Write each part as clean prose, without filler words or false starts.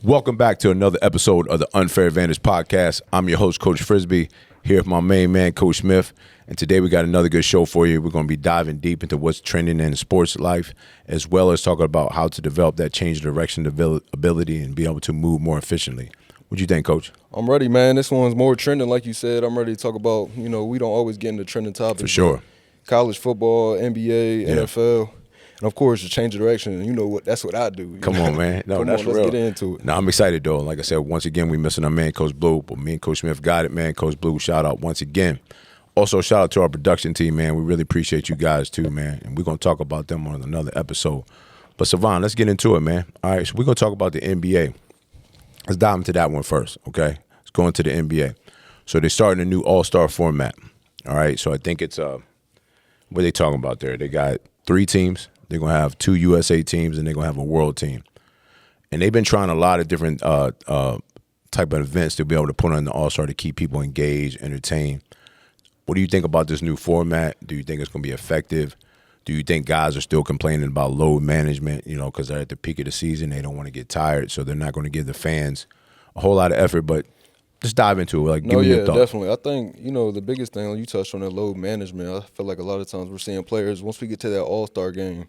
Welcome back to another episode of the Unfair Advantage Podcast. I'm your host, Coach Frisby, here with my main man, Coach Smith. And today we got another good show for you. We're going to be diving deep into what's trending in sports life, as well as talking about how to develop that change of direction ability and be able to move more efficiently. What do you think, Coach? I'm ready, man. This one's more trending, like you said. I'm ready to talk about, we don't always get into trending topics. For sure. College football, NBA, NFL. And, of course, the change of direction. You know what? That's what I do. Come on, man. No, that's real. Let's get into it. No, I'm excited, though. Like I said, once again, we missing our man, Coach Blue. But me and Coach Smith got it, man. Coach Blue, shout out once again. Also, shout out to our production team, man. We really appreciate you guys, too, man. And we're going to talk about them on another episode. But, Savon, let's get into it, man. All right, so we're going to talk about the NBA. Let's dive into that one first, okay? Let's go into the NBA. So they're starting a new all-star format, all right? So I think it's, what are they talking about there? They got 3 teams. They're going to have 2 USA teams, and they're going to have a world team. And they've been trying a lot of different type of events to be able to put on the all-star to keep people engaged, entertained. What do you think about this new format? Do you think it's going to be effective? Do you think guys are still complaining about load management, because they're at the peak of the season, they don't want to get tired, so they're not going to give the fans a whole lot of effort, but just dive into it. Give me your thoughts. Definitely. I think, the biggest thing, you touched on that load management. I feel like a lot of times we're seeing players, once we get to that all-star game,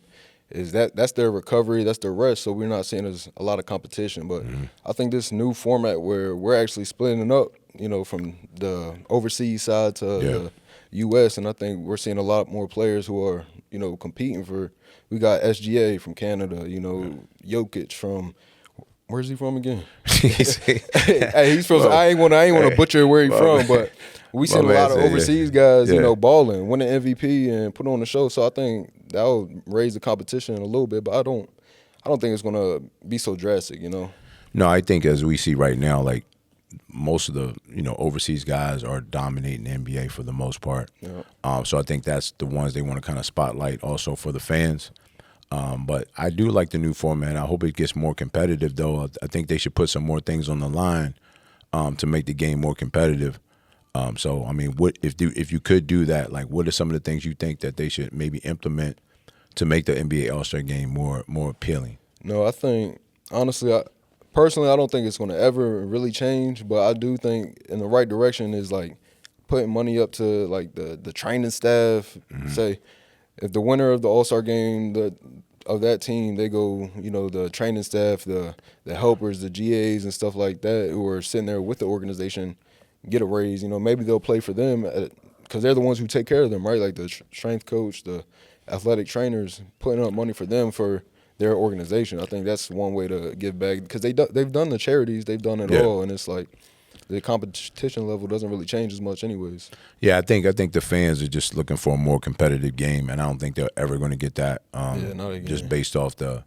that's their recovery, that's their rest, so we're not seeing as a lot of competition. But I think this new format where we're actually splitting up, from the overseas side to the U.S., and I think we're seeing a lot more players who are, competing for. We got SGA from Canada, Jokic from. Where's he from again? Hey, he's from. I ain't want to butcher where he's from, but we seen a lot of overseas guys, balling, win an MVP, and put on the show. So I think that will raise the competition a little bit, but I don't think it's gonna be so drastic, No, I think as we see right now, most of the overseas guys are dominating the NBA for the most part. Yeah. So I think that's the ones they want to kind of spotlight also for the fans. But I do like the new format. I hope it gets more competitive, though. I think they should put some more things on the line to make the game more competitive. So I mean, what if you could do that? What are some of the things you think that they should maybe implement to make the NBA All-Star game more appealing? No, I think honestly, personally, I don't think it's going to ever really change, but I do think in the right direction is putting money up to the training staff. Say if the winner of the All-Star game of that team, they go, the training staff, the helpers, the GAs and stuff like that who are sitting there with the organization get a raise. Maybe they'll play for them because they're the ones who take care of them, right? Like the strength coach, the athletic trainers, putting up money for them for their organization. I think that's one way to give back because they've done the charities, they've done it all, and it's the competition level doesn't really change as much anyways. Yeah, I think the fans are just looking for a more competitive game, and I don't think they're ever going to get that just based off the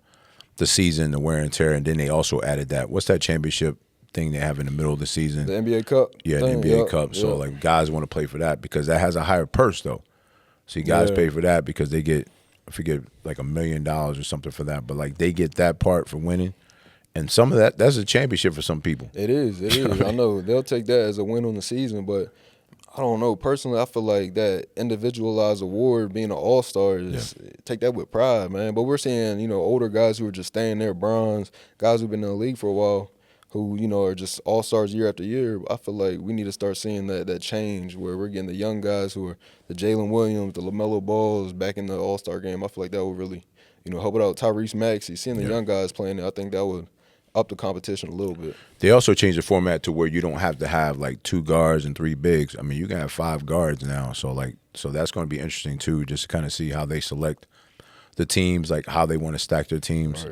season, the wear and tear, and then they also added that. What's that championship thing they have in the middle of the season? The NBA Cup. Yeah, the NBA Cup. So, guys want to play for that because that has a higher purse, though. So, guys pay for that because they get – I forget, $1 million or something for that, but they get that part for winning, and some of that's a championship for some people. It is. I know they'll take that as a win on the season, but I don't know. Personally, I feel like that individualized award, being an all-star, take that with pride, man. But we're seeing older guys who are just staying there, bronze guys who've been in the league for a while, who are just all-stars year after year. I feel like we need to start seeing that change where we're getting the young guys who are the Jalen Williams, the LaMelo Balls back in the all-star game. I feel like that would really, help it out. Tyrese Maxey, seeing the young guys playing it, I think that would up the competition a little bit. They also changed the format to where you don't have to have 2 guards and 3 bigs. I mean, you can have 5 guards now. So that's going to be interesting too, just to kind of see how they select the teams, how they want to stack their teams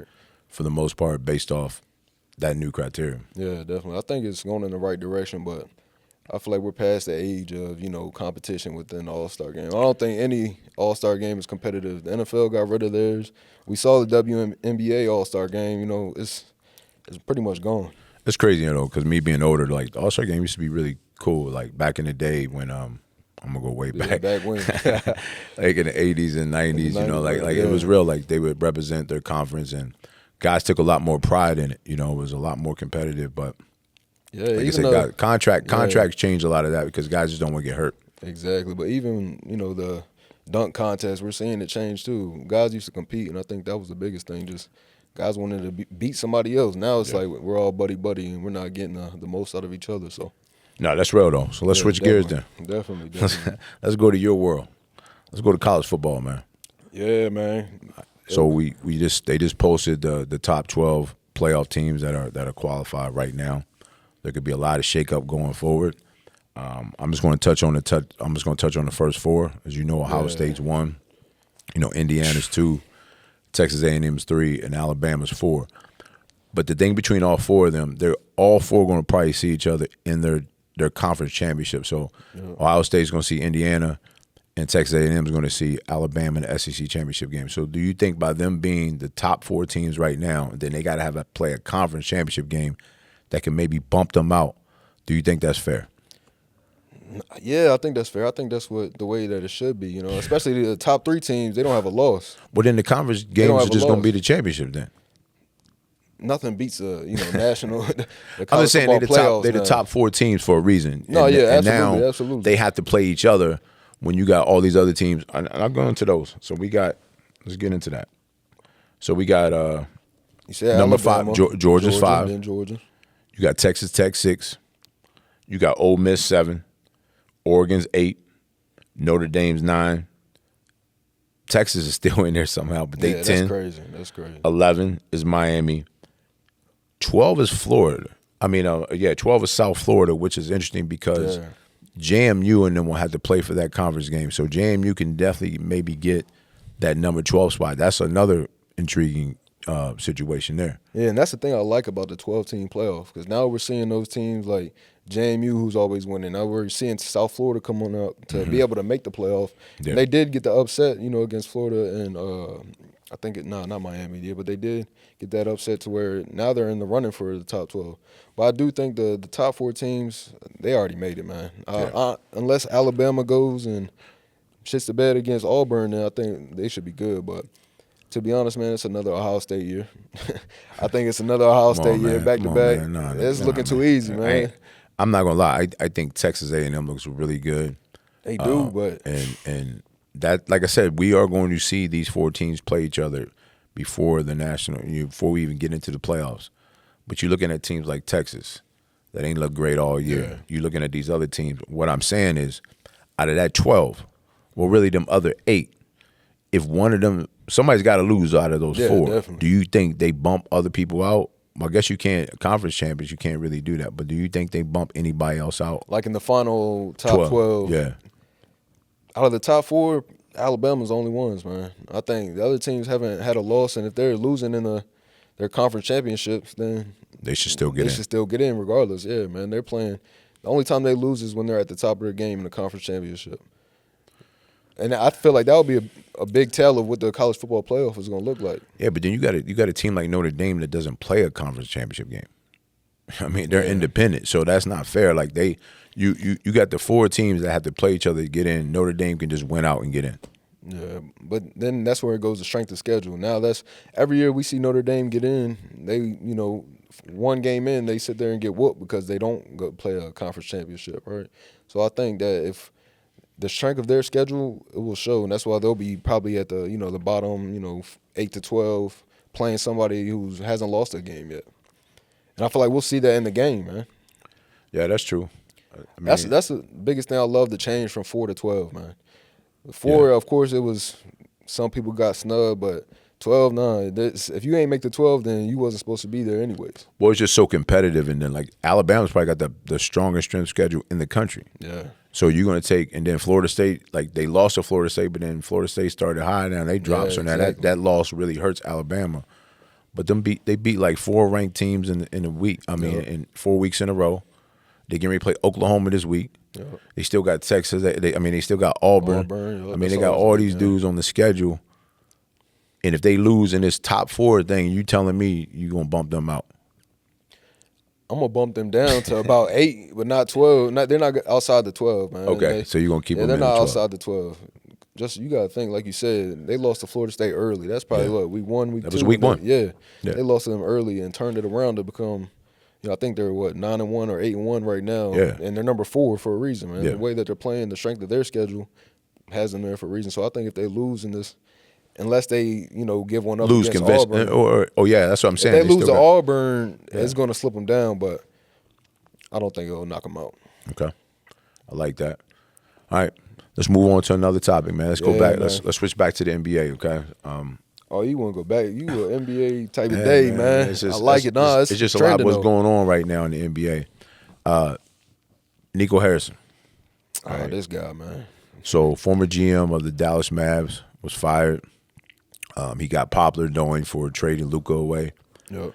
for the most part based off that new criteria. Yeah, definitely. I think it's going in the right direction, but I feel like we're past the age of, competition within the All-Star game. I don't think any All-Star game is competitive. The NFL got rid of theirs. We saw the WNBA All-Star game. It's pretty much gone. It's crazy, because me being older, the All-Star game used to be really cool. Back in the day when I'm gonna go way back. Back when, in the 80s and 90s, it was real. They would represent their conference and guys took a lot more pride in it. It was a lot more competitive, but like I said, contracts change a lot of that because guys just don't want to get hurt. Exactly, but even the dunk contest, we're seeing it change too. Guys used to compete, and I think that was the biggest thing, just guys wanted to beat somebody else. Now it's like we're all buddy and we're not getting the most out of each other. So no, that's real though. So let's switch gears then. Definitely. Let's go to your world. Let's go to college football, man. Yeah, man. So they just posted the top 12 playoff teams that are qualified right now. There could be a lot of shakeup going forward. I'm just going to touch on the first four. As you know, Ohio State's 1. You know, Indiana's 2, Texas A&M's 3, and Alabama's 4. But the thing between all four of them, they're all four going to probably see each other in their conference championship. So Ohio State's going to see Indiana, and Texas A&M is going to see Alabama in the SEC championship game. So do you think by them being the top 4 teams right now, then they got to play a conference championship game that can maybe bump them out? Do you think that's fair? Yeah, I think that's fair. I think that's the way that it should be, you know, especially the top 3 teams, they don't have a loss. Well, then the conference games are just going to be the championship then. Nothing beats national. I'm just saying they're the top 4 teams for a reason. No, and absolutely, now absolutely. They have to play each other when you got all these other teams. And I'll go into those. So let's get into that. So we got you said number Alabama, 5, Georgia's 5. Then Georgia. You got Texas Tech 6. You got Ole Miss 7. Oregon's 8. Notre Dame's 9. Texas is still in there somehow, but they 10. That's crazy. 11 is Miami. 12 is Florida. 12 is South Florida, which is interesting because JMU and them will have to play for that conference game. So JMU can definitely maybe get that number 12 spot. That's another intriguing situation there. Yeah, and that's the thing I like about the 12-team playoff, because now we're seeing those teams like JMU, who's always winning. Now we're seeing South Florida come on up to be able to make the playoff. Yeah. And they did get the upset, you know, against Florida and I think not Miami, but they did get that upset to where now they're in the running for the top 12. But I do think the top 4 teams, they already made it, man. Unless Alabama goes and shits the bed against Auburn, then I think they should be good. But to be honest, man, it's another Ohio State year. I think it's another Ohio State year back to back. It's looking too easy, man. I'm not gonna lie. I think Texas A&M looks really good. They do, but and that, like I said, we are going to see these 4 teams play each other before before we even get into the playoffs. But you're looking at teams like Texas that ain't look great all year. Yeah. You're looking at these other teams. What I'm saying is, out of that 12, well, really them other 8, if one of them, somebody's got to lose out of those 4. Definitely. Do you think they bump other people out? Well, I guess you can't. Conference champions, you can't really do that. But do you think they bump anybody else out? Like in the final top 12? Yeah. Out of the top 4, Alabama's the only ones, man. I think the other teams haven't had a loss, and if they're losing in their conference championships, then they should still get in. They should still get in regardless. Yeah, man. They're playing. The only time they lose is when they're at the top of their game in the conference championship. And I feel like that would be a big tell of what the college football playoff is going to look like. Yeah, but then you got a team like Notre Dame that doesn't play a conference championship game. I mean, they're independent, so that's not fair. Like you got the 4 teams that have to play each other to get in. Notre Dame can just win out and get in. Yeah, but then that's where it goes to strength of schedule. Now that's every year we see Notre Dame get in. They, one game in, they sit there and get whooped because they don't go play a conference championship, right? So I think that if the strength of their schedule, it will show, and that's why they'll be probably at the the bottom, 8 to 12, playing somebody who hasn't lost a game yet. And I feel like we'll see that in the game, man. Yeah, that's true. I mean, that's the biggest thing I love, the change from 4 to 12, man. 4, of course, it was some people got snubbed, but 12, nah. If you ain't make the 12, then you wasn't supposed to be there anyways. Well, it's just so competitive, and then like Alabama's probably got the strongest strength schedule in the country. Yeah. So you're going to take, and then Florida State, like they lost to Florida State, but then Florida State started high, now they dropped. So now that loss really hurts Alabama. But they beat like 4 ranked teams in a week. I mean, in 4 weeks in a row. They getting ready to play Oklahoma this week. Yep. They still got Texas. They still got Auburn. They got all these dudes on the schedule. And if they lose in this top 4 thing, you telling me you gonna bump them out? I'm gonna bump them down to about 8, but not 12. They're not outside the 12, man. Okay, so you're gonna keep them. They're in not 12. outside the 12. Just you gotta think, like you said, they lost to Florida State early. That's probably what week 1, week 2. That was week 1. Yeah, they lost to them early and turned it around to become. I think they're 9-1 or 8-1 right now. Yeah. And they're number 4 for a reason, man. Yeah. The way that they're playing, the strength of their schedule has them there for a reason. So I think if they lose in unless they, give one up Lose against conviction, Auburn. yeah, that's what I'm saying. If they lose to still got- Auburn, it's going to slip them down, but I don't think it'll knock them out. Okay, I like that. All right, let's move on to another topic, man. Let's go back. Man. Let's switch back to the NBA. Okay. Oh, you want to go back? You an NBA type of day, man. It's just, I like it. Nah, it's just a lot of what's going on right now in the NBA. Nico Harrison. Oh, this guy, man. So, former GM of the Dallas Mavs was fired. He got popular knowing for trading Luka away. Yep.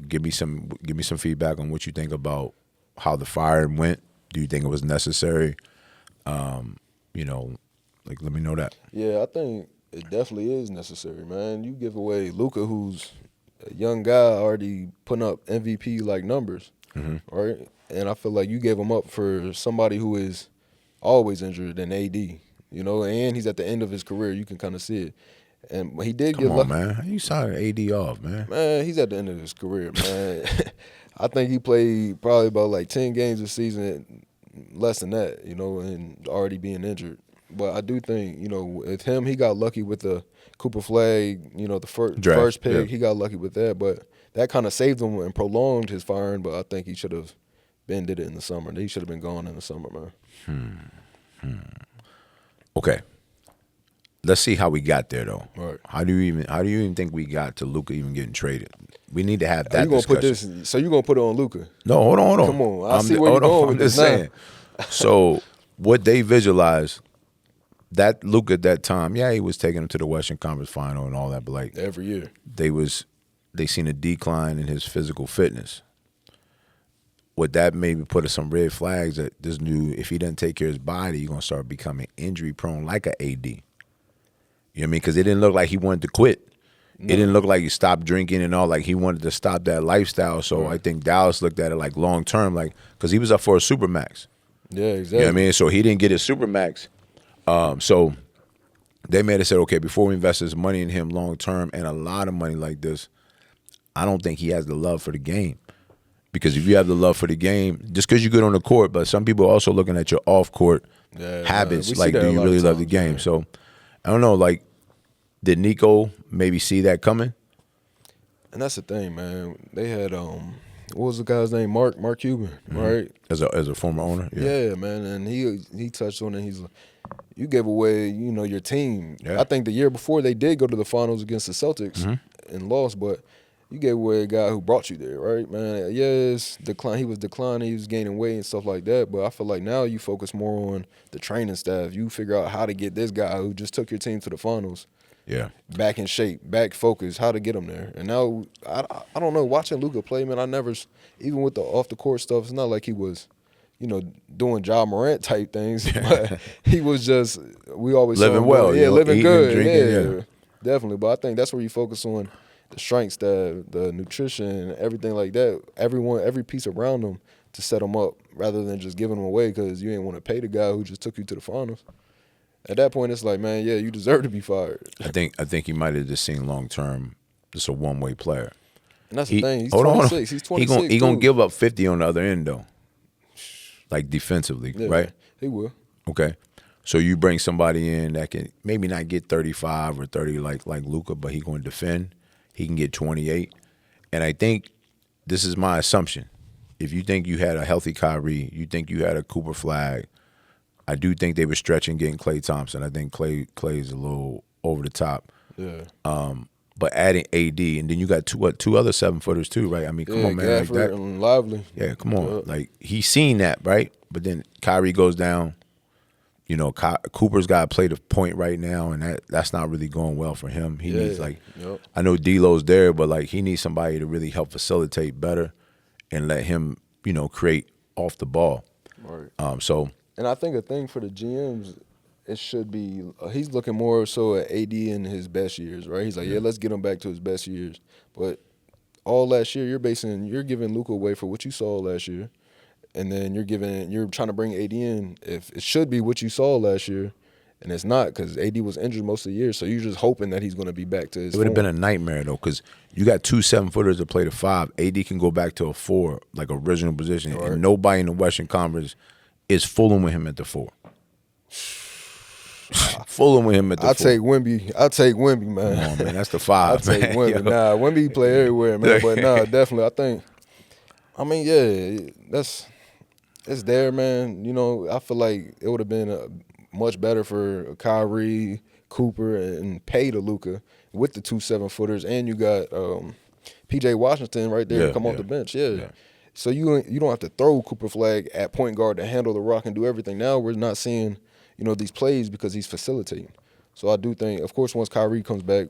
Give me some feedback on what you think about how the firing went. Do you think it was necessary? Let me know that. Yeah, I think it definitely is necessary, man. You give away Luka, who's a young guy already putting up MVP like numbers, right? And I feel like you gave him up for somebody who is always injured in AD, and he's at the end of his career. You can kind of see it. And he did get lucky. Man. How you signing AD off, man? Man, he's at the end of his career, man. I think he played probably about like 10 games a season, less than that, and already being injured. But I do think, with him, he got lucky with the Cooper Flag, the first pick. Yeah. He got lucky with that. But that kind of saved him and prolonged his firing. But I think he should have did it in the summer. He should have been gone in the summer, man. Okay. Let's see how we got there, though. Right. How do you even think we got to Luka even getting traded? We need to have that You gonna discussion. so you're going to put it on Luka? No, hold on. Come on. I see where you're going with this now. saying. So what they visualized, that Luka at that time, yeah, he was taking him to the Western Conference Final and all that, but like Every year. they seen a decline in his physical fitness. What that maybe put us some red flags that this new, if he doesn't take care of his body, he's gonna start becoming injury prone like a AD. You know what I mean? Because it didn't look like he wanted to quit. No. It didn't look like he stopped drinking and all. Like he wanted to stop that lifestyle. So I think Dallas looked at it like long term, like because he was up for a supermax. Yeah, exactly. You know what I mean? So he didn't get his supermax. So they made it said, okay, before we invest this money in him long term and a lot of money like this, I don't think he has the love for the game. Because if you have the love for the game, just because you're good on the court, but some people are also looking at your off court habits. Like, do you really love the game? Man. So I don't know. Like, did Nico maybe see that coming? And that's the thing, man. They had what was the guy's name? Mark Cuban, right? As a former owner, yeah, man. And he touched on it. He's like, you gave away, your team. Yeah. I think the year before they did go to the finals against the Celtics and lost, but you gave away a guy who brought you there, right, man? Yes, he was declining, he was gaining weight and stuff like that, but I feel like now you focus more on the training staff. You figure out how to get this guy who just took your team to the finals back in shape, back focused, how to get him there. And now, I don't know, watching Luka play, man, I never, even with the off-the-court stuff, it's not like he was, doing Ja Morant type things, but he was just, we always living well. Living good, drinking, definitely. But I think that's where you focus on the strength staff, the nutrition, everything like that. Every piece around them to set them up, rather than just giving them away because you ain't want to pay the guy who just took you to the finals. At that point, it's like, man, yeah, you deserve to be fired. I think he might have just seen long term, just a one-way player. And that's the thing. He's 26. He's 26. He gonna give up 50 on the other end though, like defensively, right? He will. Okay. So you bring somebody in that can maybe not get 35 or 30 like Luka, but he going to defend. He can get 28. And I think this is my assumption. If you think you had a healthy Kyrie, you think you had a Cooper Flag, I do think they were stretching getting Klay Thompson. I think Klay's a little over the top. Yeah. But adding AD, and then you got two other 7-footers too, right? I mean, come on, man. Gafford like that. And Lively. Yeah, come on. Yeah. Like, he's seen that, right? But then Kyrie goes down. Cooper's got to play the point right now, and that's not really going well for him. He needs, I know D'Lo's there, but, like, he needs somebody to really help facilitate better and let him, create off the ball. Right. And I think a thing for the GMs, it should be he's looking more so at AD in his best years, right? He's like, let's get him back to his best years. But all last year, you're giving Luka away for what you saw last year. And then you're trying to bring AD in if it should be what you saw last year, and it's not because AD was injured most of the year. So you're just hoping that he's going to be back to his It would have been a nightmare, though, because you got 2 7-footers to play the 5. AD can go back to a 4, like original position, and nobody in the Western Conference is fooling with him at the 4. Fooling with him at the I'll 4. take Wemby. I'll take Wemby, man. Come on, man. That's the 5, I'll take man. Wemby. Yo. Nah, Wemby play everywhere, man. But nah, definitely. It's there, man. You know, I feel like it would have been much better for Kyrie, Cooper, and Pay to Luka with the 2 7-footers, and you got P.J. Washington right there to come off the bench. Yeah. So you don't have to throw Cooper Flag at point guard to handle the rock and do everything. Now we're not seeing, these plays because he's facilitating. So I do think, of course, once Kyrie comes back,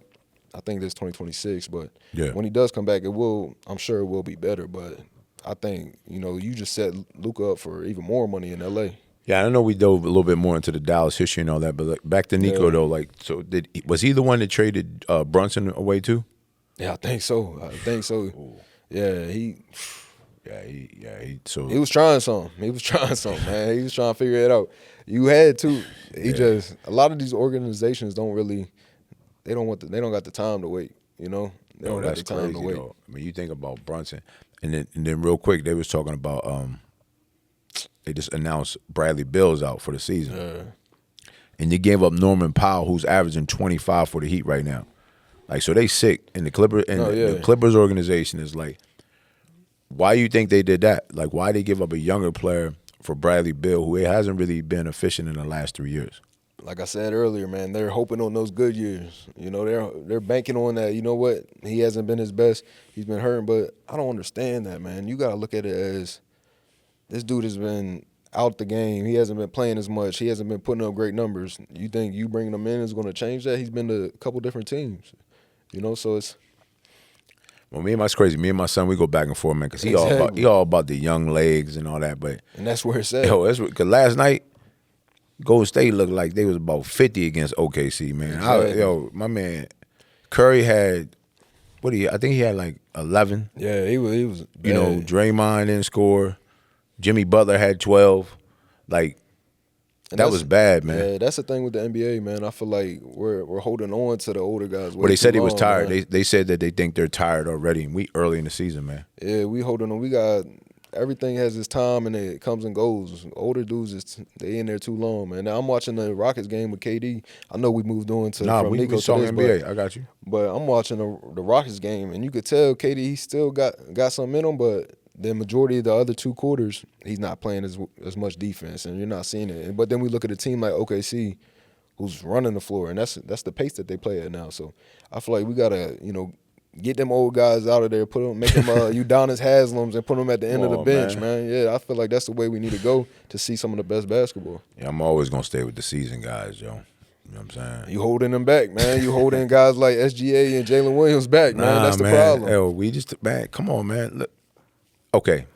I think that's 2026. But when he does come back, I'm sure it will be better. But I think, you just set Luka up for even more money in L.A. Yeah, I know we dove a little bit more into the Dallas history and all that, but back to Nico though, was he the one that traded Brunson away too? Yeah, I think so. Ooh. Yeah, he was trying something. Man. He was trying to figure it out. You had to. A lot of these organizations they don't got the time to wait. They don't got the time to wait. Though. I mean, you think about Brunson, and then real quick, they was talking about they just announced Bradley Bill's out for the season, and they gave up Norman Powell, who's averaging 25 for the Heat right now. Like, so they sick, and the Clippers organization is like, why you think they did that? Like, why they give up a younger player for Bradley Beal, who hasn't really been efficient in the last 3 years? Like I said earlier, man, they're hoping on those good years. They're banking on that. You know what? He hasn't been his best. He's been hurting, but I don't understand that, man. You got to look at it as this dude has been out the game. He hasn't been playing as much. He hasn't been putting up great numbers. You think you bringing him in is going to change that? He's been to a couple different teams. So it's. Well, me and my son, we go back and forth, man, because he all about the young legs and all that. And that's where it's at. Because last night, Golden State looked like they was about 50 against OKC, man. Exactly. My man, Curry had, I think he had like 11. Yeah, he was bad. Draymond didn't score. Jimmy Butler had 12. That was bad, man. Yeah, that's the thing with the NBA, man. I feel like we're holding on to the older guys. Well, they said he was tired. Man. They said that they think they're tired already, and we early in the season, man. Yeah, we holding on. We got everything has its time, and it comes and goes. Older dudes, they in there too long, man. Now I'm watching the Rockets game with KD. I know we moved on to from we Nico to saw this, NBA. I got you. But I'm watching the Rockets game, and you could tell KD he still got something in him, but the majority of the other 2 quarters, he's not playing as much defense, and you're not seeing it. But then we look at a team like OKC, who's running the floor, and that's the pace that they play at now. So I feel like we gotta, get them old guys out of there, make them Udonis Haslams, and put them at the end of the bench, man. Yeah, I feel like that's the way we need to go to see some of the best basketball. Yeah, I'm always gonna stay with the seasoned guys, yo. You know what I'm saying? You holding them back, man. You holding guys like SGA and Jalen Williams back, man. That's the problem. Man, come on, man. Look. Okay,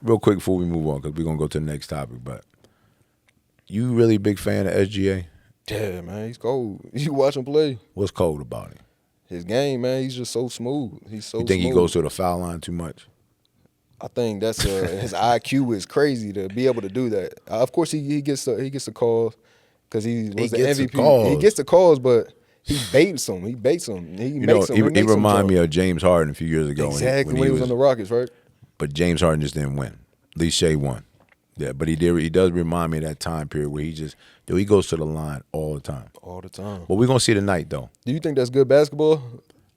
real quick before we move on, because we're going to go to the next topic, but you really big fan of SGA? Yeah, man, he's cold. You watch him play. What's cold about him? His game, man, he's just so smooth. He's so You think smooth. he goes to the foul line too much? I think that's his IQ is crazy to be able to do that. Of course, he gets the calls because he was the MVP. He gets the calls, but he baits them. He makes them. He reminded me of James Harden a few years ago. Exactly, when he was on the Rockets, right? But James Harden just didn't win. At least Shea won. Yeah, but he does remind me of that time period where he goes to the line all the time. All the time. Well, we're going to see tonight, though. Do you think that's good basketball?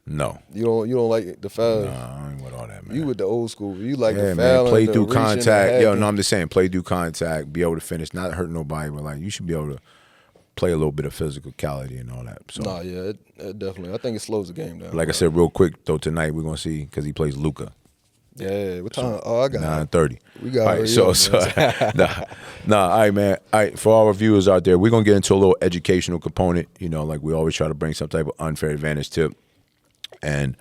No. You don't like the foul? No, I ain't with all that, man. You with the old school. You like the foul, man. Play and through the contact. I'm just saying, play through contact, be able to finish, not hurt nobody, but you should be able to play a little bit of physicality and all that. So. It definitely. I think it slows the game down. Like I said, real quick, though, tonight we're going to see, because he plays Luka. Yeah, what time? I got 9:30. We got all right, man. All right, for all our viewers out there, we're gonna get into a little educational component. Like we always try to bring some type of unfair advantage tip, and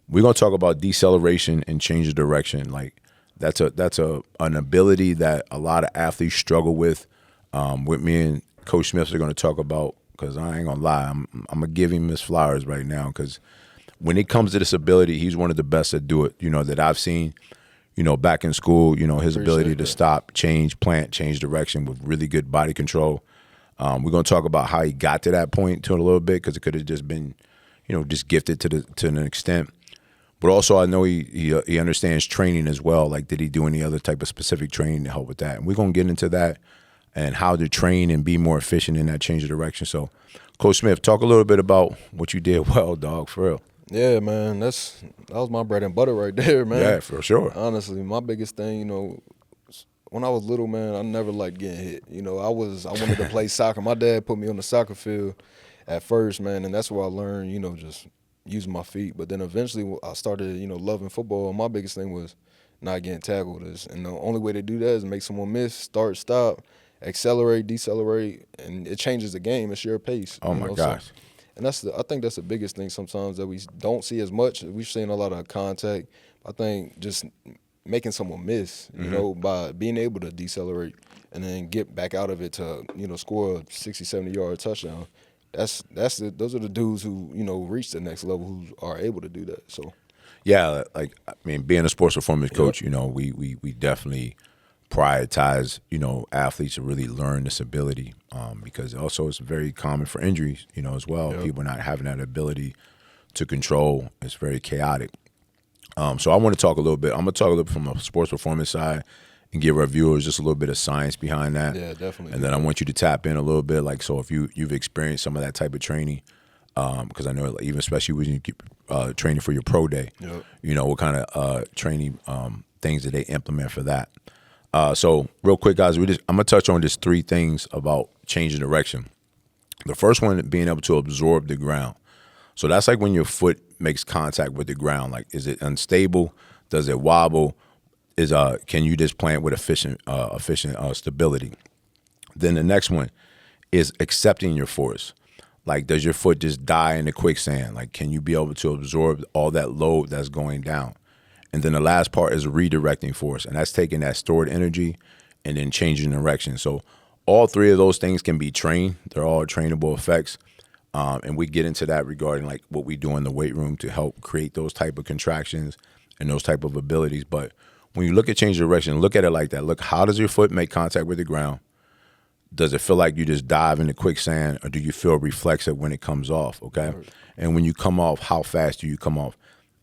we're gonna talk about deceleration and change of direction. Like that's an ability that a lot of athletes struggle with. With me and Coach Smith are gonna talk about, because I ain't gonna lie, I'm gonna give him his flowers right now, because when it comes to this ability, he's one of the best that do it, that I've seen, back in school, his ability to stop, change direction with really good body control. We're going to talk about how he got to that point to a little bit, because it could have just been, just gifted to an extent. But also I know he understands training as well. Like, did he do any other type of specific training to help with that? And we're going to get into that. and how to train and be more efficient in that change of direction. So, Coach Smith, talk a little bit about what you did well, dog, for real. Yeah, man, that was my bread and butter right there, man. Yeah, for sure. Honestly, my biggest thing, when I was little, man, I never liked getting hit. I wanted to play soccer. My dad put me on the soccer field at first, man, and that's where I learned, just using my feet. But then eventually I started, loving football. And my biggest thing was not getting tackled. And the only way to do that is make someone miss, start, stop, accelerate, decelerate, and it changes the game. It's your pace. Oh, my gosh. So, and I think that's the biggest thing sometimes that we don't see as much. We've seen a lot of contact. I think just making someone miss, by being able to decelerate and then get back out of it to, score a 60, 70-yard touchdown. Those are the dudes who, reach the next level, who are able to do that. So, yeah, being a sports performance coach, we definitely prioritize, athletes to really learn this ability, because also it's very common for injuries, as well. Yep. People not having that ability to control. It's very chaotic. So I want to talk a little bit. I'm going to talk a little bit from a sports performance side and give our viewers just a little bit of science behind that. Yeah, definitely. And then I want you to tap in a little bit, so if you've experienced some of that type of training, because I know even especially when you keep training for your pro day, yep. What kind of training things that they implement for that. So real quick, guys, I'm gonna touch on just 3 things about changing direction. The first one, being able to absorb the ground. So that's like when your foot makes contact with the ground. Like, is it unstable? Does it wobble? Can you just plant with efficient stability? Then the next one is accepting your force. Like, does your foot just die in the quicksand? Like, can you be able to absorb all that load that's going down? And then the last part is redirecting force, and that's taking that stored energy and then changing direction. So all 3 of those things can be trained. They're all trainable effects. And we get into that regarding like what we do in the weight room to help create those type of contractions and those type of abilities. But when you look at change direction, look at it like that. Look, how does your foot make contact with the ground? Does it feel like you just dive into quicksand, or do you feel reflexive when it comes off? Okay. Right. And when you come off, how fast do you come off?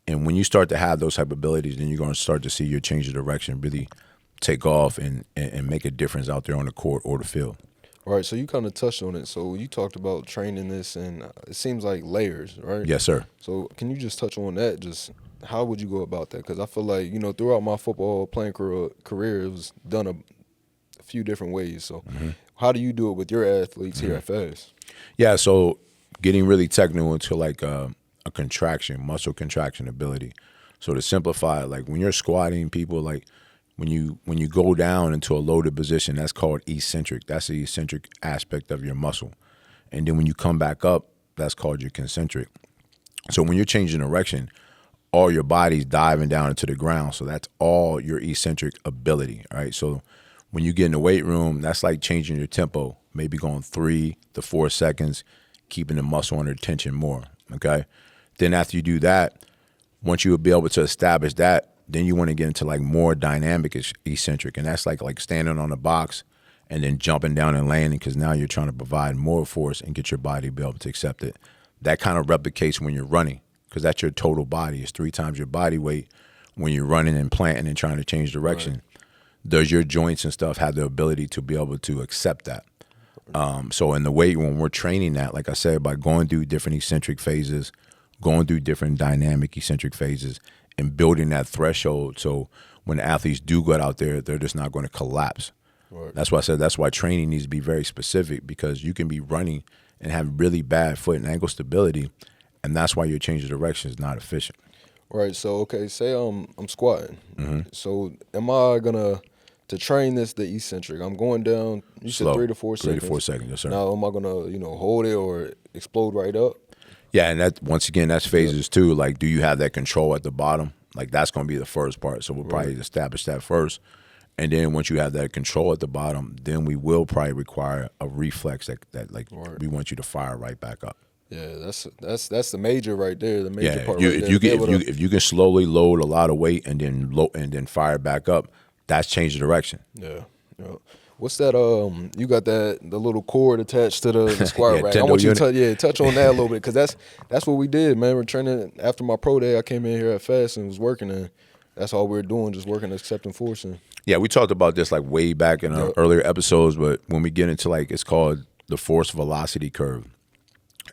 And when you start to have those type of abilities, then you're going to start to see your change of direction really take off and make a difference out there on the court or the field. Right, so you kind of touched on it. So you talked about training this, and it seems like layers, right? Yes, sir. So can you just touch on that? Just how would you go about that? Because I feel like, throughout my football playing career, it was done a few different ways. So how do you do it with your athletes here at FAS? Yeah, so getting really technical into like a muscle contraction ability. So to simplify, like when you're squatting, people, like when you go down into a loaded position, that's called eccentric. That's the eccentric aspect of your muscle. And then when you come back up, that's called your concentric. So when you're changing direction, all your body's diving down into the ground. So that's all your eccentric ability, right? So when you get in the weight room, that's like changing your tempo, maybe going 3 to 4 seconds, keeping the muscle under tension more, okay? Then after you do that, once you will be able to establish that, then you want to get into like more dynamic eccentric, and that's like standing on a box and then jumping down and landing, because now you're trying to provide more force and get your body to be able to accept it. That kind of replicates when you're running, because that's your total body. It's 3 times your body weight when you're running and planting and trying to change direction. Right. Does your joints and stuff have the ability to be able to accept that? So in the weight room, we're training that, like I said, by going through different eccentric phases, going through different dynamic eccentric phases, and building that threshold so when the athletes do go out there, they're just not going to collapse. Right. That's why I said that's why training needs to be very specific, because you can be running and have really bad foot and ankle stability, and that's why your change of direction is not efficient. Right. So, okay, say I'm squatting. So am I going to train the eccentric, I'm going down, you Slow. Said 3 to 4 seconds. 3 to 4 seconds, yes, sir. Now, am I going to, hold it or explode right up? Yeah, and that, once again, that's phases too. Like, do you have that control at the bottom? Like, that's going to be the first part. So we'll probably establish that first. And then once you have that control at the bottom, then we will probably require a reflex that we want you to fire right back up. Yeah, that's the major right there. The major part. If you can slowly load a lot of weight and then fire back up, that's change the direction. Yeah. What's that? You got the little cord attached to the squat rack. I want you to touch on that a little bit, because that's what we did, man. We're training after my pro day. I came in here at FAS and was working, and that's all we're doing, just working, accepting, forcing. Yeah, we talked about this like way back in our earlier episodes, but when we get into like, it's called the force velocity curve.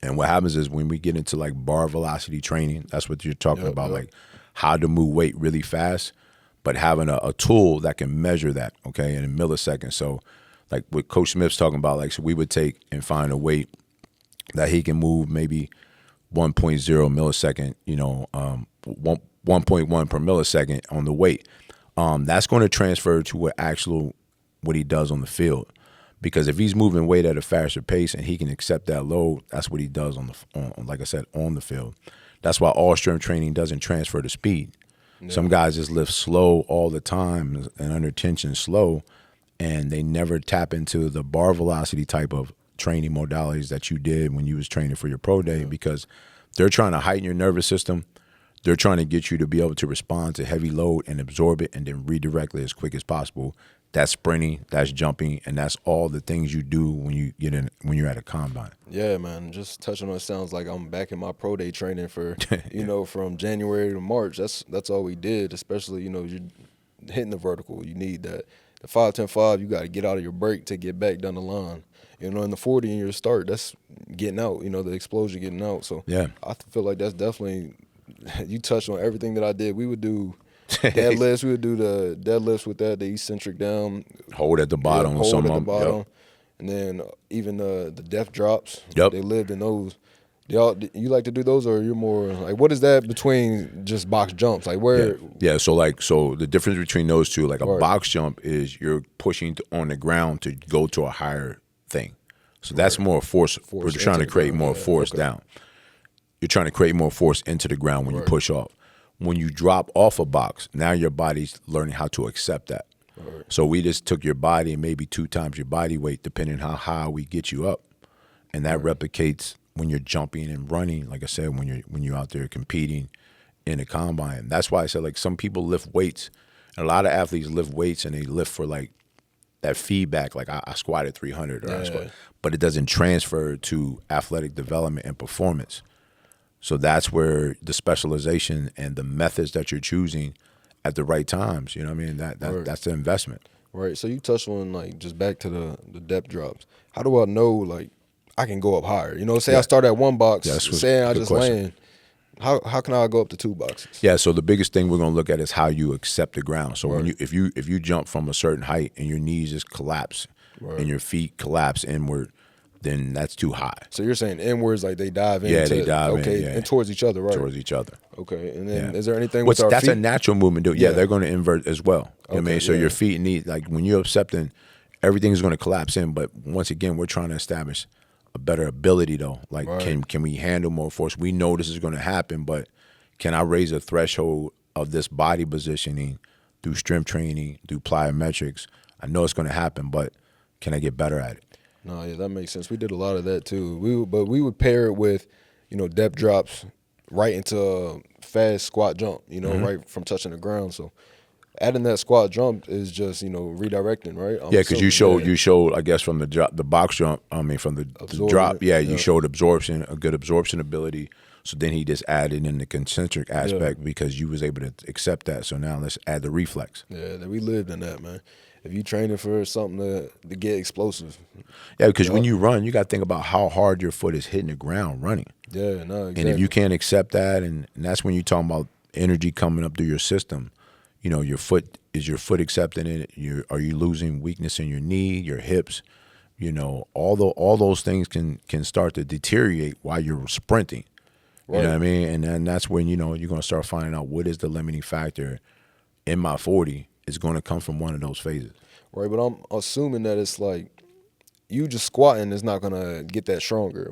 And what happens is when we get into like bar velocity training, that's what you're talking about, like how to move weight really fast, but having a tool that can measure that, okay, in milliseconds. So like what Coach Smith's talking about, like, so we would take and find a weight that he can move maybe 1.0 millisecond, 1.1 per millisecond on the weight. That's going to transfer to what he does on the field. Because if he's moving weight at a faster pace and he can accept that load, that's what he does on like I said, on the field. That's why all strength training doesn't transfer to speed. Yeah. Some guys just lift slow all the time and under tension slow, and they never tap into the bar velocity type of training modalities that you did when you was training for your pro day, because they're trying to heighten your nervous system. They're trying to get you to be able to respond to heavy load and absorb it and then redirect it as quick as possible. That's sprinting, that's jumping, and that's all the things you do when you're at a combine. Yeah, man. Just touching on it sounds like I'm back in my pro day training for, from January to March. That's all we did, especially, you're hitting the vertical. You need that. The 5-10-5, you got to get out of your break to get back down the line. In the 40 in your start, that's getting out, the explosion getting out. So yeah, I feel like that's definitely, you touched on everything that I did. We would do deadlifts. We would do the deadlifts with the eccentric down. Hold at the bottom. Hold at the bottom. Yep. And then even the depth drops. Yep. They lived in those. You like to do those, or you're more like, what is that between just box jumps? Like where? Yeah. So the difference between those two, like a box jump is you're pushing on the ground to go to a higher thing. So that's more force. We're trying to create more force down. You're trying to create more force into the ground when you push off. When you drop off a box, now your body's learning how to accept that. Right. So we just took your body and maybe 2 times your body weight, depending on how high we get you up, and that replicates when you're jumping and running. Like I said, when you're out there competing in a combine. That's why I said, like, some people lift weights, and a lot of athletes lift weights and they lift for like that feedback. Like I squatted 300, but it doesn't transfer to athletic development and performance. So that's where the specialization and the methods that you're choosing at the right times, that's the investment. Right. So you touched on, like, just back to the depth drops. How do I know, like, I can go up higher? Say I start at 1 box, say I just land. How can I go up to 2 boxes? Yeah, so the biggest thing we're gonna look at is how you accept the ground. So when if you jump from a certain height and your knees just collapse and your feet collapse inward, then that's too high. So you're saying inwards, like they dive in? Yeah, they dive in. Okay, and towards each other, right? Towards each other. Okay, and then is there anything with our that's feet? a natural movement, dude. Yeah, they're going to invert as well. You know what I mean? So your feet need, like, when you're accepting, everything's going to collapse in. But once again, we're trying to establish a better ability, though. Like, can we handle more force? We know this is going to happen, but can I raise a threshold of this body positioning through strength training, through plyometrics? I know it's going to happen, but can I get better at it? No, yeah, that makes sense. We did a lot of that too. We would pair it with, depth drops right into a fast squat jump, right from touching the ground. So adding that squat jump is just, redirecting, right? Because you showed, I guess, from the box jump, from the drop, you showed absorption, a good absorption ability. So then he just added in the concentric aspect because you was able to accept that. So now let's add the reflex. Yeah, we lived in that, man. If you training for something to get explosive. Yeah, because when you run, you got to think about how hard your foot is hitting the ground running. Yeah, no, exactly. And if you can't accept that, and that's when you're talking about energy coming up through your system. Your foot, is your foot accepting it? Are you losing weakness in your knee, your hips? All those things can start to deteriorate while you're sprinting. Right. You know what I mean? And then that's when, you're going to start finding out what is the limiting factor in my 40. It's going to come from one of those phases. Right, but I'm assuming that it's like you just squatting is not going to get that stronger.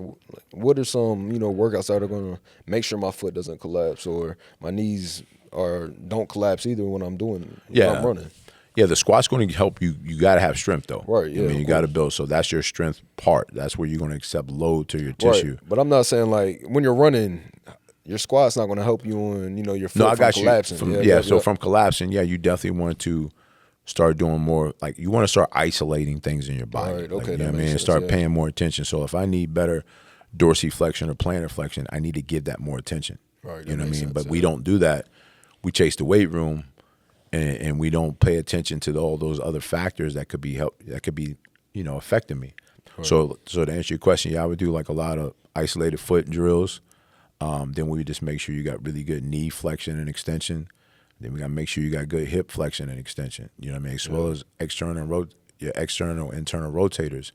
What are some, workouts that are going to make sure my foot doesn't collapse or my knees don't collapse either when I'm doing when I'm running? Yeah, the squat's going to help you. You got to have strength, though. Right, yeah. You got to build. So that's your strength part. That's where you're going to accept load to your tissue. But I'm not saying, like, when you're running, your squat's not going to help you on, your foot from collapsing. From collapsing, you definitely want to start doing more, like, you want to start isolating things in your body. Right, okay, you know what I mean? And start paying more attention. So if I need better dorsiflexion or plantar flexion, I need to give that more attention. Right, you know what I mean? But we don't do that. We chase the weight room. and we don't pay attention to all those other factors that could be affecting me. Right. So to answer your question, yeah, I would do like a lot of isolated foot drills. Then we would just make sure you got really good knee flexion and extension. Then we got to make sure you got good hip flexion and extension. You know what I mean? As well as your external, internal rotators.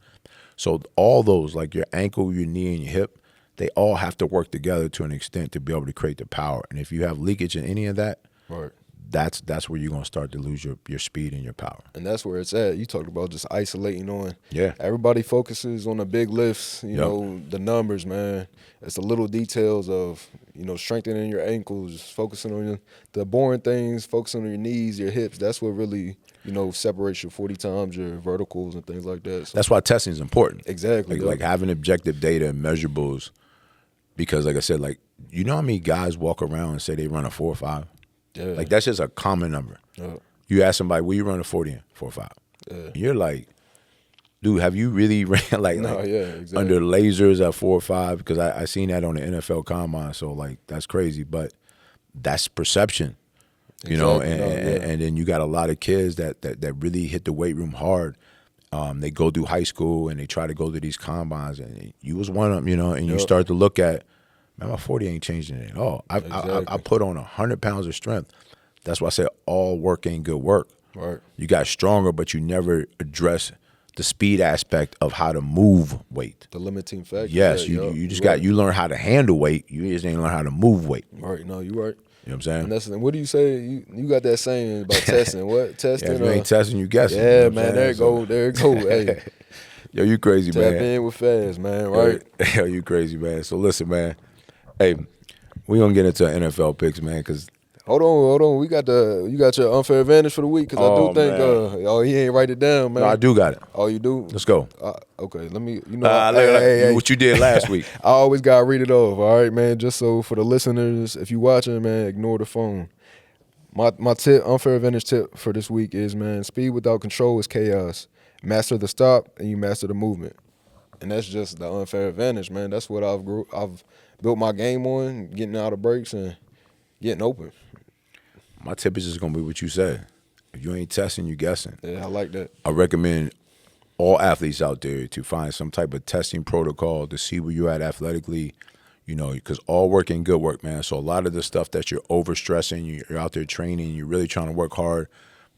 So all those, like your ankle, your knee, and your hip, they all have to work together to an extent to be able to create the power. And if you have leakage in any of that, right, that's where you're going to start to lose your speed and your power. And that's where it's at. You talked about just isolating on. Yeah. Everybody focuses on the big lifts, you know, the numbers, man. It's the little details of, you know, strengthening your ankles, focusing on the boring things, focusing on your knees, your hips. That's what really, you know, separates your 40 times, your verticals and things like that. So, that's why testing is important. Exactly. Like having objective data and measurables, because like I said, like, you know how many guys walk around and say they run a 4.5? Yeah. Like, that's just a common number. Yeah. You ask somebody, will you run a 40 in 4.5? Yeah. You're like, dude, have you really ran exactly. under lasers at 4.5? Because I seen that on the NFL Combine, so like that's crazy. But that's perception, you know. And then you got a lot of kids that really hit the weight room hard. They go through high school and they try to go to these combines, and you was one of them, you know. And you start to look at, man, my 40 ain't changing at all. I put on 100 pounds of strength. That's why I said all work ain't good work. Right. You got stronger, but you never address the speed aspect of how to move weight. The limiting factor. Yes, you learn how to handle weight. You just ain't learn how to move weight. Right. No, you right. You know what I'm saying? And that's, what do you say? You got that saying about testing. What? Testing? Yeah, if you ain't testing, you guessing. Yeah, you know man. There it go. There it go. Hey. Yo, you crazy, man. Tap in with fast, man. Right? Yo, you crazy, man. So listen, man. Hey, we gonna get into NFL picks, man, because Hold on. You got your unfair advantage for the week, because I do think he ain't write it down, man. No, I do got it. Oh, you do? Let's go. Okay, let me. What you did last week. I always gotta read it off. All right, man. Just so for the listeners, if you watching, man, ignore the phone. My unfair advantage tip for this week is, man, speed without control is chaos. Master the stop and you master the movement, and that's just the unfair advantage, man. That's what I've built my game on, getting out of breaks and getting open. My tip is just gonna be what you said. If you ain't testing, you guessing. Yeah, I like that. I recommend all athletes out there to find some type of testing protocol to see where you're at athletically, you know, because all work ain't good work, man. So a lot of the stuff that you're overstressing, you're out there training, you're really trying to work hard,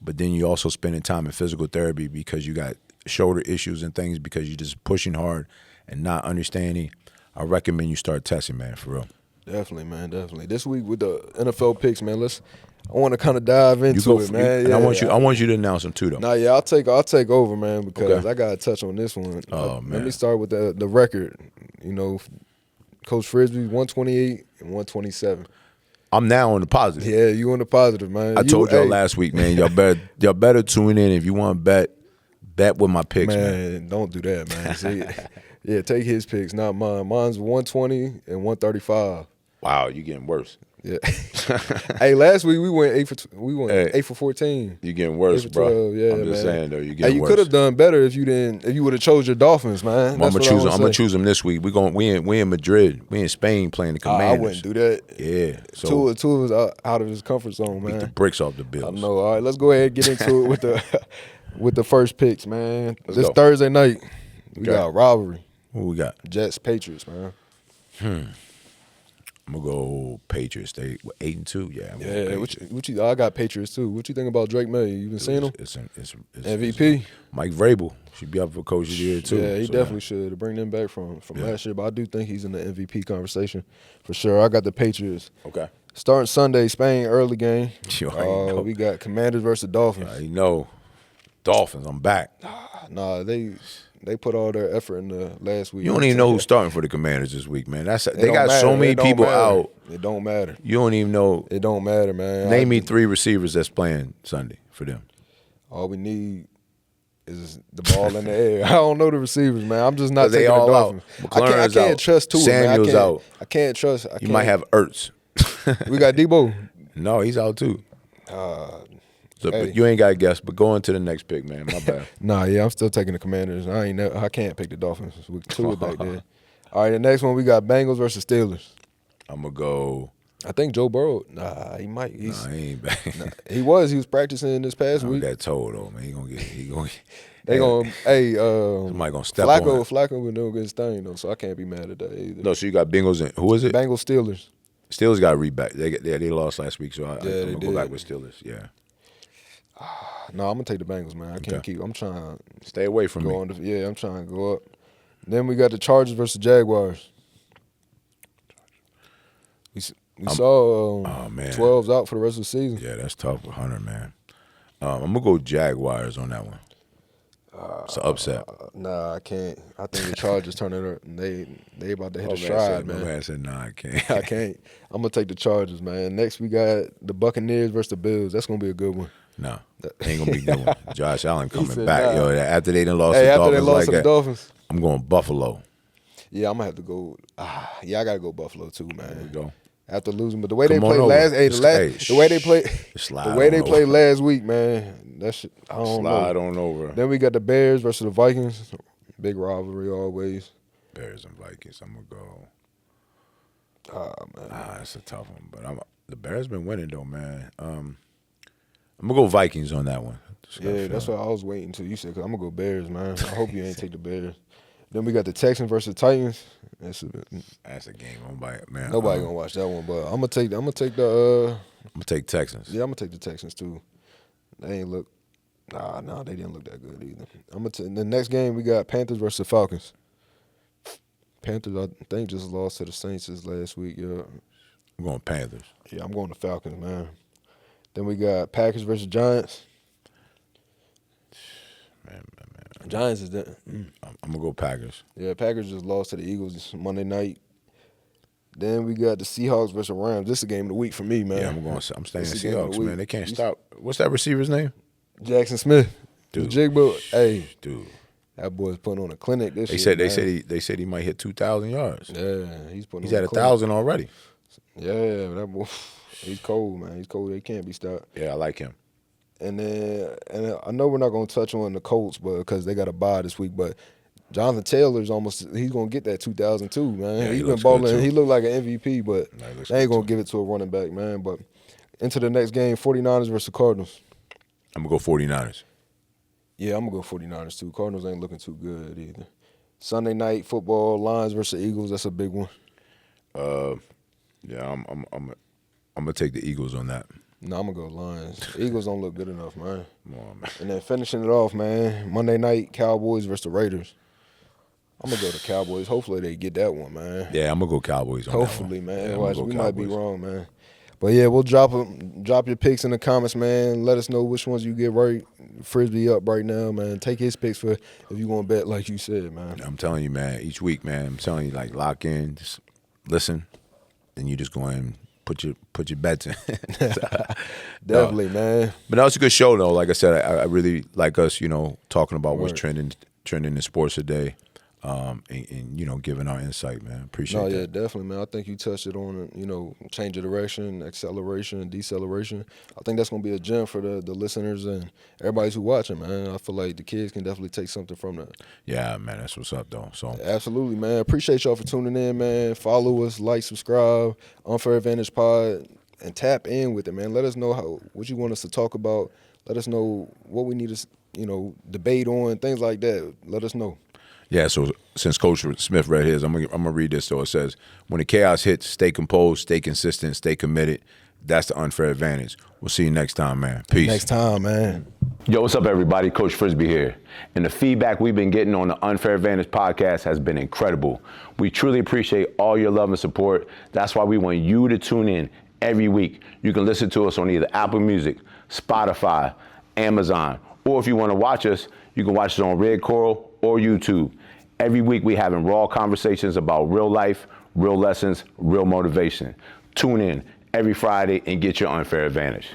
but then you also spending time in physical therapy because you got shoulder issues and things because you're just pushing hard and not understanding. I recommend you start testing, man, for real. Definitely, man, definitely. This week with the NFL picks, man, I want to kind of dive into it, man. Yeah, I want you to announce them too, though. Nah, yeah, I'll take over, man, because I got to touch on this one. Oh, man. Let me start with the record. You know, Coach Frisby, 128 and 127. I'm now on the positive. Yeah, you on the positive, man. I told y'all last week, man. Y'all better tune in if you want to bet with my picks, man. Don't do that, man. See, yeah, take his picks, not mine. Mine's 120 and 135. Wow, you getting worse. Yeah. Hey, last week we went 8 for 14. You getting worse, bro. Yeah, I'm just saying though, you getting worse. Hey, you could have done better if you would have chose your Dolphins, man. I'm gonna choose them this week. We in Madrid. We in Spain playing the Commanders. I wouldn't do that. Yeah. So two of us out of his comfort zone, man. Beat the bricks off the Bills. I know. All right, let's go ahead and get into it with the first picks, man. This Thursday night, we got rivalry. Who we got? Jets, Patriots, man. I'm gonna go Patriots. They 8-2. Yeah. I got Patriots too. What you think about Drake May? You been seeing him? It's MVP. Mike Vrabel should be up for Coach of the Year too. Yeah, he definitely should to bring them back from last year. But I do think he's in the MVP conversation for sure. I got the Patriots. Okay. Starting Sunday, Spain early game. We got Commanders versus Dolphins. I know. Dolphins. I'm back. Nah, they put all their effort in the last week. You don't even know who's starting for the Commanders this week, man. They got so many people out. It don't matter. You don't even know. It don't matter, man. Name me 3 receivers that's playing Sunday for them. All we need is the ball in the air. I don't know the receivers, man. I'm just not taking the Dolphins. I can't trust Tua, Samuel's man. out. I can't trust. You might have Ertz. We got Debo. No, he's out too. But you ain't got to guess, but go on to the next pick, man. My bad. Nah, yeah, I'm still taking the Commanders. I can't pick the Dolphins with Tua back there. All right, the next one we got Bengals versus Steelers. I'm gonna go I think Joe Burrow. He might. He ain't back. He was practicing this past week. Got told though, man. He gonna get. They gonna. Hey, somebody gonna step on him. Flacco been doing his thing though, so I can't be mad at that either. No, so you got Bengals and who is it? Bengals Steelers. Steelers got reback. They lost last week, so I'm gonna go back with Steelers. Yeah. No, I'm gonna take the Bengals, man. I can't keep. I'm trying to stay away from me. I'm trying to go up. Then we got the Chargers versus Jaguars. We saw 12's out for the rest of the season. Yeah, that's tough with Hunter, man. I'm gonna go Jaguars on that one. It's an upset. Nah, I can't. I think the Chargers turning it. They about to hit a stride, man. My man said, "Nah, I can't." I can't. I'm gonna take the Chargers, man. Next we got the Buccaneers versus the Bills. That's gonna be a good one. No, ain't gonna be a good one. Josh Allen coming back, nah. yo. After they done lost to the Dolphins. I'm going Buffalo. Yeah, I'm gonna have to go. I gotta go Buffalo too, man. There you go. After losing, but the way they played the way they played last week, man, that shit, I don't know. Slide on over. Then we got the Bears versus the Vikings. Big rivalry always. Bears and Vikings. I'm gonna go. Man, that's a tough one, but the Bears been winning though, man. I'm gonna go Vikings on that one. Yeah, that's what I was waiting till you said. Cause I'm gonna go Bears, man. I hope you ain't take the Bears. Then we got the Texans versus Titans. That's a game. Man, nobody gonna watch that one, but I'm gonna take Texans. Yeah, I'm gonna take the Texans too. They ain't look. Nah, they didn't look that good either. The next game we got Panthers versus Falcons. Panthers, I think, just lost to the Saints this last week. Yeah, I'm going Panthers. Yeah, I'm going to Falcons, man. Then we got Packers versus Giants. Man. Giants is that. I'm gonna go Packers. Yeah, Packers just lost to the Eagles Monday night. Then we got the Seahawks versus Rams. This is a game of the week for me, man. Yeah, I'm staying the Seahawks, man. They can't stop. What's that receiver's name? Jackson Smith. Dude. The Jigbo. Hey, dude. That boy's putting on a clinic this year. They They said he might hit 2,000 yards. Yeah, he's at 1,000 already. Yeah, that boy, he's cold, man. He's cold. They can't be stopped. Yeah, I like him. And I know we're not going to touch on the Colts, but because they got a bye this week. But Jonathan Taylor's he's going to get that 2002, man. Yeah, he's been balling. He looked like an MVP, but they ain't going to give it to a running back, man. But into the next game, 49ers versus Cardinals. I'm going to go 49ers. Yeah, I'm going to go 49ers too. Cardinals ain't looking too good either. Sunday night football, Lions versus Eagles. That's a big one. Yeah, I'm going to take the Eagles on that. No, I'm going to go Lions. Eagles don't look good enough, man. Come on, man. And then finishing it off, man, Monday night, Cowboys versus the Raiders. I'm going to go to Cowboys. Hopefully they get that one, man. Yeah, I'm going to go Cowboys on Hopefully, that man. Yeah, Watch, we might be wrong, man. But, yeah, we'll drop your picks in the comments, man. Let us know which ones you get right. Frisbee up right now, man. Take his picks for if you want to bet like you said, man. I'm telling you, man, each week, man, I'm telling you, like, lock in, just listen, then you just go and put your bets in. Definitely, man. But that was a good show, though. Like I said, I really like us, talking about what's trending in sports today, and giving our insight, man. Appreciate that. Yeah, definitely, man. I think you touched it on, change of direction, acceleration, deceleration. I think that's going to be a gem for the listeners and everybody who's watching, man. I feel like the kids can definitely take something from that. Yeah, man, that's what's up, though. So absolutely, man. Appreciate y'all for tuning in, man. Follow us, like, subscribe, Unfair Advantage Pod, and tap in with it, man. Let us know what you want us to talk about. Let us know what we need to, debate on, things like that. Let us know. Yeah, so since Coach Smith read his, I'm gonna read this. So it says, when the chaos hits, stay composed, stay consistent, stay committed. That's the unfair advantage. We'll see you next time, man. Peace. Next time, man. Yo, what's up, everybody? Coach Frisby here. And the feedback we've been getting on the Unfair Advantage podcast has been incredible. We truly appreciate all your love and support. That's why we want you to tune in every week. You can listen to us on either Apple Music, Spotify, Amazon, or if you want to watch us, you can watch us on Red Coral or YouTube. Every week we having raw conversations about real life, real lessons, real motivation. Tune in every Friday and get your unfair advantage.